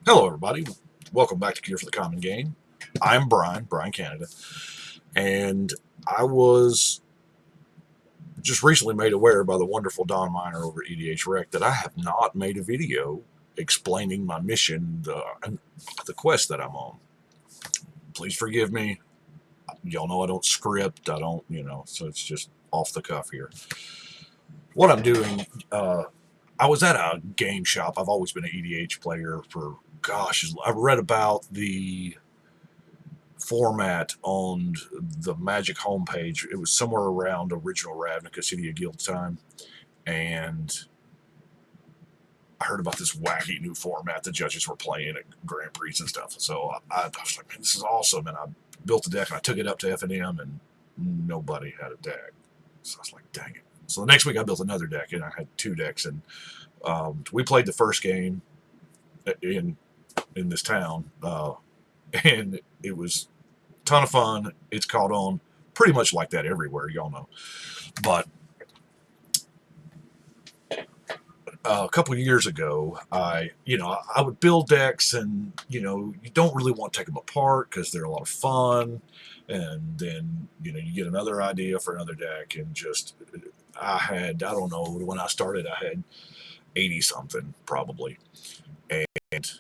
Hello, everybody. Welcome back to Cure for the Common Game. I'm Brian Canada, and I was just recently made aware by the wonderful Don Miner over at EDH Rec that I have not made a video explaining my mission, the quest that I'm on. Please forgive me. Y'all know I don't script. I don't, so it's just off the cuff here. What I'm doing, I was at a game shop. I've always been an EDH player for, gosh, I've read about the format on the Magic homepage. It was somewhere around original Ravnica City of Guild time, and I heard about this wacky new format the judges were playing at Grand Prix and stuff. So I was like, man, this is awesome. And I built a deck and I took it up to F&M, and nobody had a deck. So I was like, dang it. So the next week I built another deck, and I had two decks, and we played the first game in this town, and it was a ton of fun. It's caught on pretty much like that everywhere, y'all know. But a couple of years ago, I would build decks, and you don't really want to take them apart because they're a lot of fun, and then you get another idea for another deck, and just I don't know, when I started I had 80 something probably, and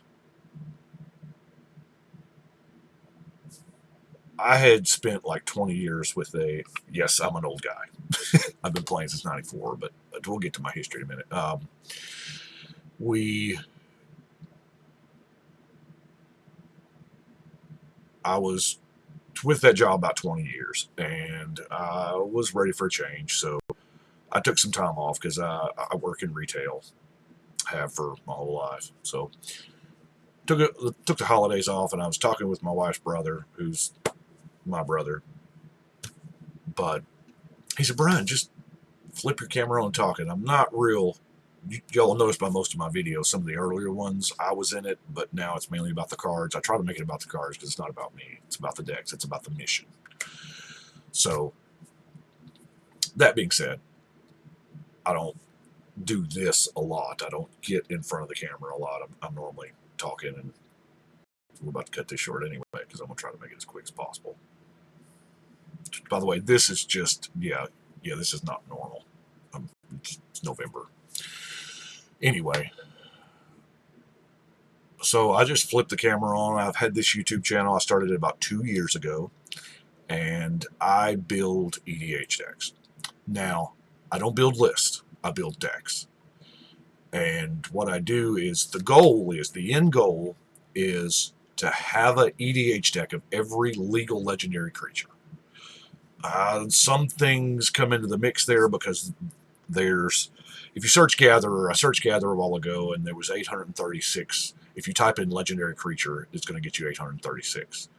I had spent like 20 years with yes, I'm an old guy. I've been playing since 94, but we'll get to my history in a minute. I was with that job about 20 years, and I was ready for a change. So I took some time off because I work in retail, have for my whole life. So took the holidays off, and I was talking with my wife's brother, who's my brother. But he said, Brian, just flip your camera on talking. I'm not real. Y'all noticed by most of my videos, some of the earlier ones, I was in it, but now it's mainly about the cards. I try to make it about the cards because it's not about me. It's about the decks. It's about the mission. So, that being said, I don't do this a lot. I don't get in front of the camera a lot. I'm normally talking, and we're about to cut this short anyway because I'm going to try to make it as quick as possible. By the way, this is just, this is not normal. It's November. Anyway, so I just flipped the camera on. I've had this YouTube channel. I started it about 2 years ago, and I build EDH decks. Now, I don't build lists. I build decks. And what I do is, the end goal is to have an EDH deck of every legal legendary creature. Some things come into the mix there because if you search Gatherer, I searched Gatherer a while ago, and there was 836. If you type in legendary creature, it's going to get you 836.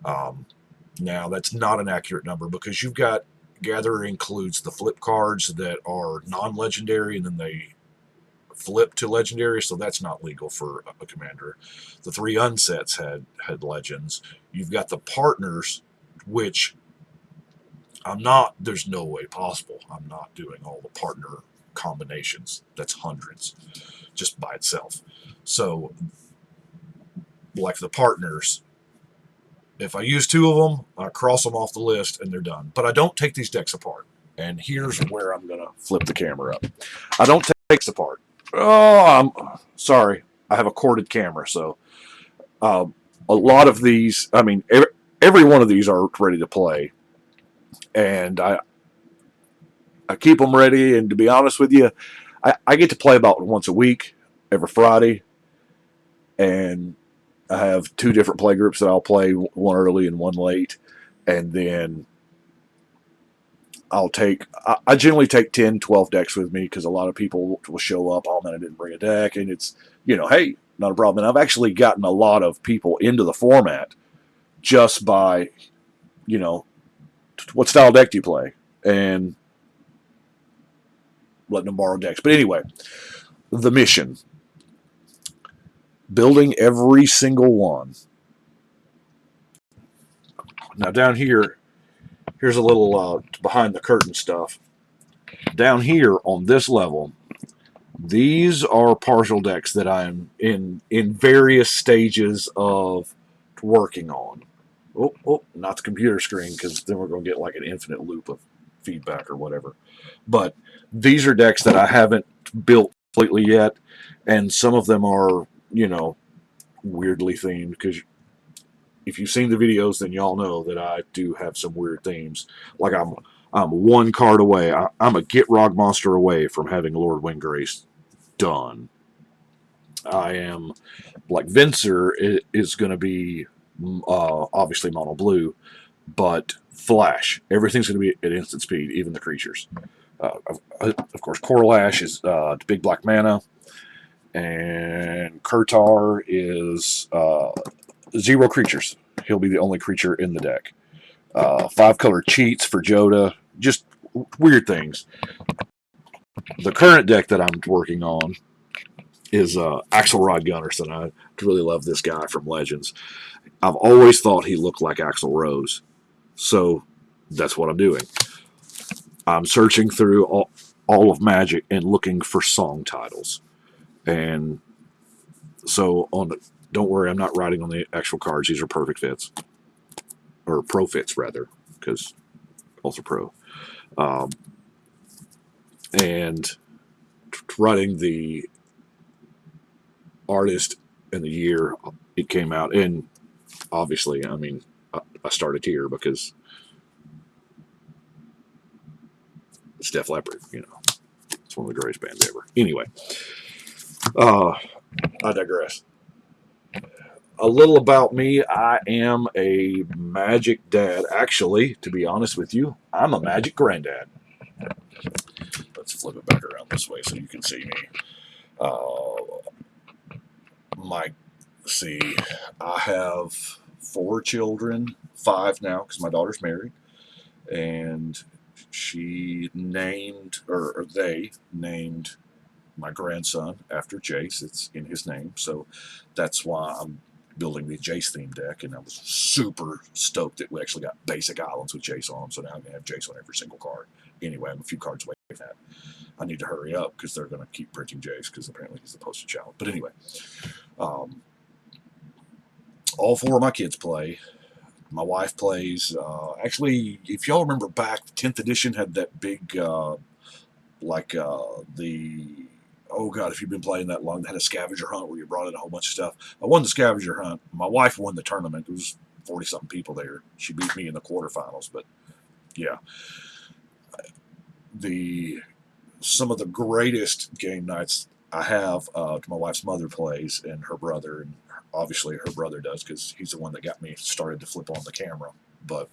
Now, that's not an accurate number because you've got Gatherer includes the flip cards that are non-legendary, and then they flip to legendary, so that's not legal for a commander. The 3 unsets had legends. You've got the partners, which there's no way possible I'm not doing all the partner combinations. That's hundreds just by itself. So, like the partners, if I use 2 of them, I cross them off the list and they're done. But I don't take these decks apart. And here's where I'm going to flip the camera up. I don't take decks apart. Oh, I'm sorry. I have a corded camera, so a lot of these, I mean, every one of these are ready to play. And I keep them ready. And to be honest with you, I get to play about once a week, every Friday. And I have 2 different play groups that I'll play, one early and one late. And then I generally take 10, 12 decks with me because a lot of people will show up, oh man, I didn't bring a deck. And it's, hey, not a problem. And I've actually gotten a lot of people into the format just by, what style deck do you play? And letting them borrow decks. But anyway, the mission. Building every single one. Now down here, here's a little behind the curtain stuff. Down here on this level, These are partial decks that I'm in various stages of working on. Oh, not the computer screen, because then we're going to get like an infinite loop of feedback or whatever. But these are decks that I haven't built completely yet, and some of them are, weirdly themed, because if you've seen the videos, then y'all know that I do have some weird themes. Like I'm one card away. I'm a Gitrog monster away from having Lord Windgrace done. I am like Venser is going to be obviously mono blue, but flash. Everything's going to be at instant speed, even the creatures. Of course, Corlash is big black mana, and Kurtar is 0 creatures. He'll be the only creature in the deck. 5 color cheats for Joda. Just weird things. The current deck that I'm working on is Axelrod Gunnarsson. I really love this guy from Legends. I've always thought he looked like Axl Rose. So that's what I'm doing. I'm searching through all of Magic and looking for song titles. And so don't worry, I'm not writing on the actual cards. These are perfect fits. Or pro fits, rather, because Ultra Pro. And writing the artist and the year it came out. And obviously, I mean, I started here because it's Def Leppard, It's one of the greatest bands ever. Anyway, I digress. A little about me. I am a Magic dad. Actually, to be honest with you, I'm a Magic granddad. Let's flip it back around this way so you can see me. I have 4 children, 5 now because my daughter's married, and they named my grandson after Jace. It's in his name, so that's why I'm building the Jace theme deck, and I was super stoked that we actually got basic islands with Jace on them, so now I'm going to have Jace on every single card. Anyway, I'm a few cards away from that. I need to hurry up because they're going to keep printing Jace because apparently he's the poster child. But anyway, all 4 of my kids play. My wife plays. Actually, if y'all remember back, 10th edition had that big, oh God, if you've been playing that long, they had a scavenger hunt where you brought in a whole bunch of stuff. I won the scavenger hunt. My wife won the tournament. It was 40-something people there. She beat me in the quarterfinals, but yeah. Some of the greatest game nights I have, my wife's mother plays, and her brother, and obviously her brother does because he's the one that got me started to flip on the camera. But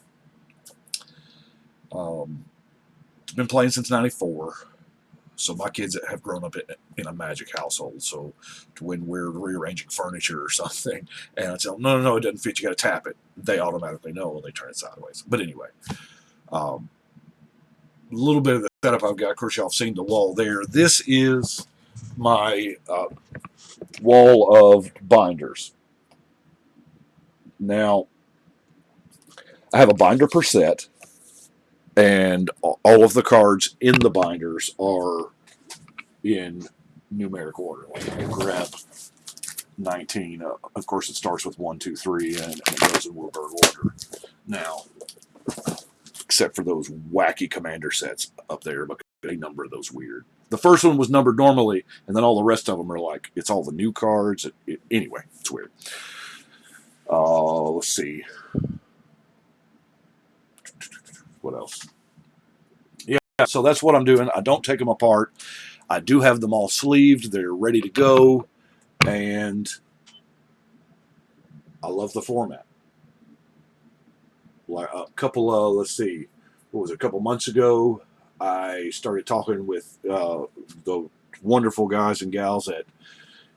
been playing since '94. So my kids have grown up in a Magic household. So when we're rearranging furniture or something, and I tell them, no, it doesn't fit, you got to tap it, they automatically know when they turn it sideways. But anyway, a little bit of the setup I've got. Of course, y'all have seen the wall there. This is my wall of binders. Now, I have a binder per set, and all of the cards in the binders are in numeric order. Like I grab 19. Of course, it starts with 1, 2, 3, and it goes in Wilburg order. Now, except for those wacky commander sets up there, because a number of those weird. The first one was numbered normally, and then all the rest of them are like, it's all the new cards. Anyway, it's weird. Let's see. What else? Yeah, so that's what I'm doing. I don't take them apart. I do have them all sleeved. They're ready to go, and I love the format. Like a couple of, let's see, what was it, a couple months ago, I started talking with the wonderful guys and gals at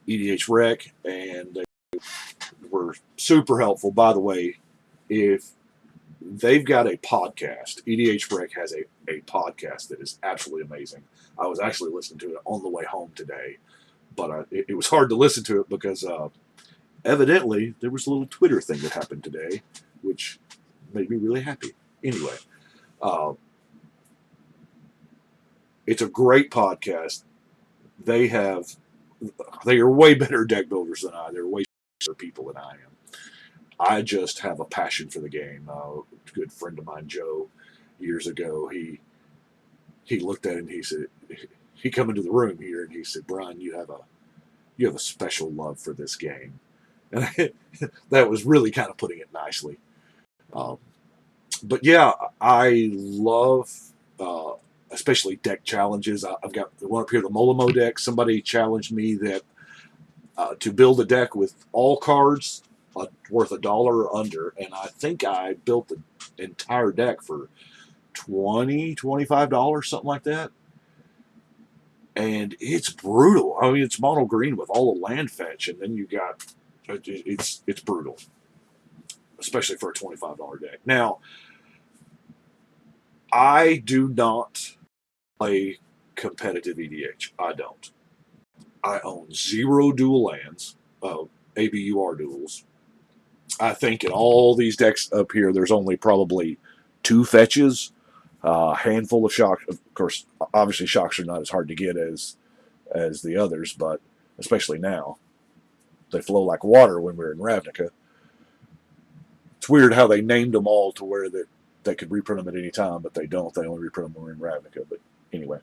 EDH Rec, and they were super helpful. By the way, if they've got a podcast, EDH Rec has a podcast that is absolutely amazing. I was actually listening to it on the way home today, but it was hard to listen to it because evidently there was a little Twitter thing that happened today, which made me really happy. Anyway, it's a great podcast. they have they are way better deck builders than I. They're way better people than I am. I just have a passion for the game. A good friend of mine, Joe, years ago, he looked at it and he said, he come into the room here and he said, Brian, you have a special love for this game, and that was really kind of putting it nicely. Um, but yeah, I love especially deck challenges. I've got the one up here, the Molimo deck. Somebody challenged me that to build a deck with all cards worth $1 or under, and I think I built the entire deck for $25, something like that. And it's brutal. I mean, it's mono green with all the land fetch, and then you got it's brutal, especially for a $25 deck. Now, I do not play competitive EDH. I don't. I own 0 dual lands, ABUR duels. I think in all these decks up here, there's only probably 2 fetches, a handful of shocks. Of course, obviously shocks are not as hard to get as the others, but especially now, they flow like water when we're in Ravnica. It's weird how they named them all to where that they could reprint them at any time, but they don't. They only reprint them when we're in Ravnica. But anyway,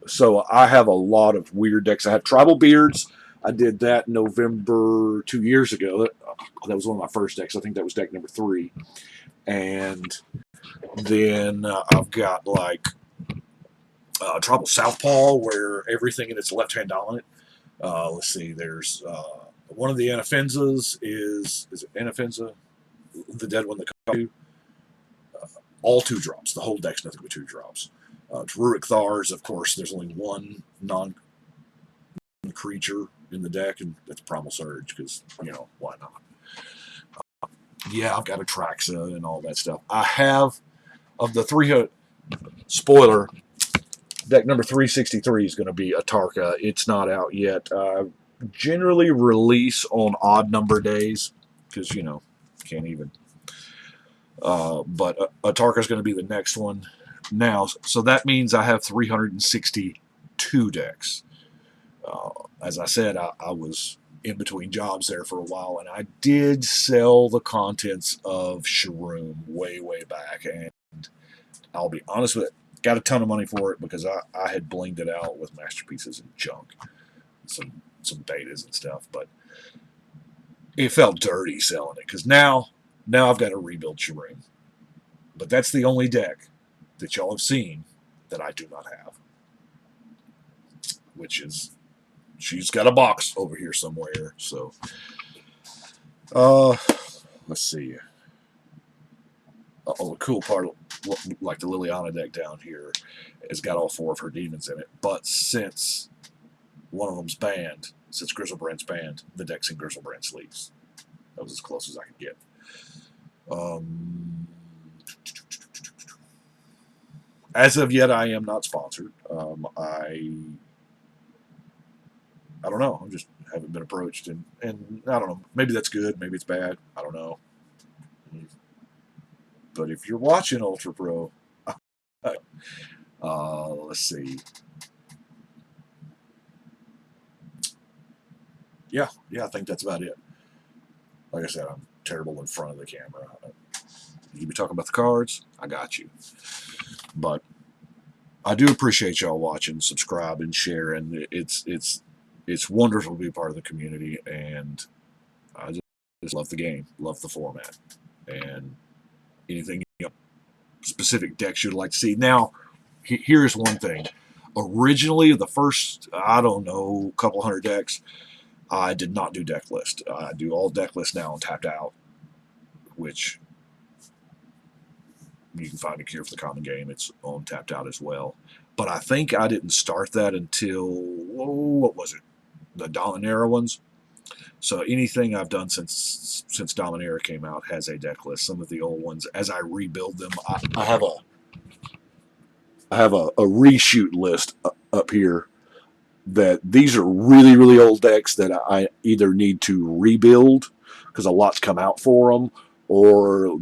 so I have a lot of weird decks. I have Tribal Beards. I did that in November 2 years ago. That was one of my first decks. I think that was deck number 3. And then I've got like Tribal Southpaw, where everything in its left-hand dominant. Let's see. There's one of the Anafenzas is it Anafenza? The dead one that comes all 2 drops. The whole deck's nothing but 2 drops. Rurik Thars, of course, there's only one non-creature in the deck, and that's Primal Surge, because, why not? Yeah, I've got Atraxa and all that stuff. I have, of the 300, spoiler, deck number 363 is going to be Atarka. It's not out yet. Generally release on odd number days, because, can't even. But Atarka is going to be the next one. Now, so that means I have 362 decks. As I said, I was in between jobs there for a while, and I did sell the contents of Sharoom way, way back, and I'll be honest with it, got a ton of money for it because I had blinged it out with masterpieces and junk, some betas and stuff, but it felt dirty selling it, because now I've got to rebuild Sharoom. But that's the only deck that y'all have seen that I do not have, which is, she's got a box over here somewhere. So, let's see. The cool part, like the Liliana deck down here, has got all 4 of her demons in it. But since one of them's banned, since Griselbrand's banned, the deck's in Griselbrand sleeves. That was as close as I could get. As of yet, I am not sponsored. I don't know. I just haven't been approached, and I don't know. Maybe that's good. Maybe it's bad. I don't know. But if you're watching Ultra Pro, let's see. Yeah, I think that's about it. Like I said, I'm terrible in front of the camera. You be talking about the cards, I got you. But I do appreciate y'all watching, subscribing, sharing. It's wonderful to be part of the community, and I just love the game, love the format, and anything specific decks you'd like to see. Now, here's one thing. Originally, the first, I don't know, couple hundred decks, I did not do deck list. I do all deck lists now on Tapped Out, which you can find a Cure for the Common Game. It's on Tapped Out as well. But I think I didn't start that until, what was it? The Dominaria ones. So anything I've done since Dominaria came out has a deck list. Some of the old ones, as I rebuild them, I have a reshoot list up here. That these are really, really old decks that I either need to rebuild because a lot's come out for them, or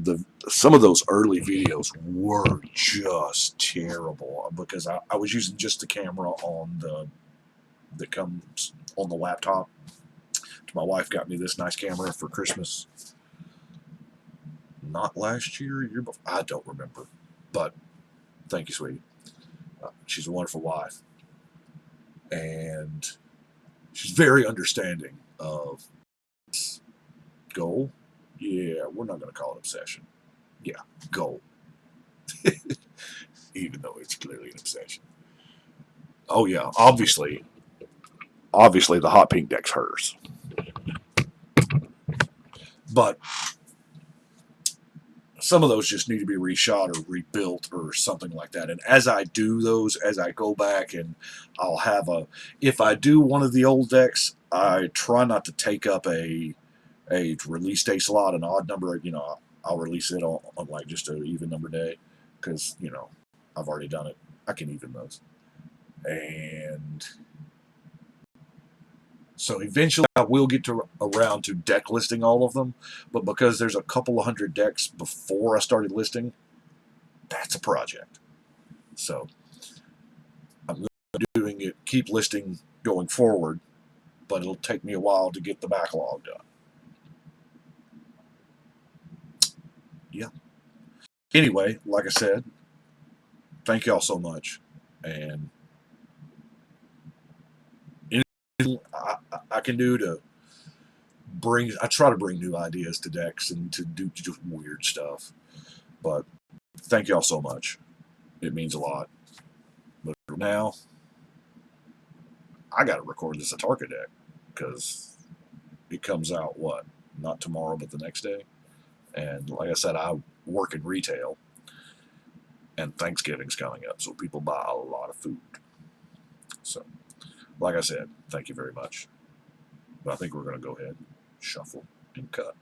some of those early videos were just terrible because I was using just the camera on the that comes on the laptop. My wife got me this nice camera for Christmas. Not last year, year before. I don't remember. But thank you, sweetie. She's a wonderful wife. And she's very understanding of goal. Yeah, we're not going to call it obsession. Yeah, goal. Even though it's clearly an obsession. Oh, yeah, obviously the hot pink deck's hers. But some of those just need to be reshot or rebuilt or something like that. And as I do those, as I go back and I'll have if I do one of the old decks, I try not to take up a release day slot, an odd number. I'll release it on like just an even number day because I've already done it. I can even those, and so eventually I will get around to deck listing all of them, but because there's a couple of hundred decks before I started listing, that's a project. So I'm doing it, keep listing going forward, but it'll take me a while to get the backlog done. Yeah. Anyway, like I said, thank y'all so much, and anything I can do to I try to bring new ideas to decks and to do just weird stuff. But thank y'all so much. It means a lot. But now, I got to record this Atarka deck because it comes out, what, not tomorrow, but the next day. And like I said, I work in retail, and Thanksgiving's coming up, so people buy a lot of food. So, like I said, thank you very much. But I think we're going to go ahead, shuffle, and cut.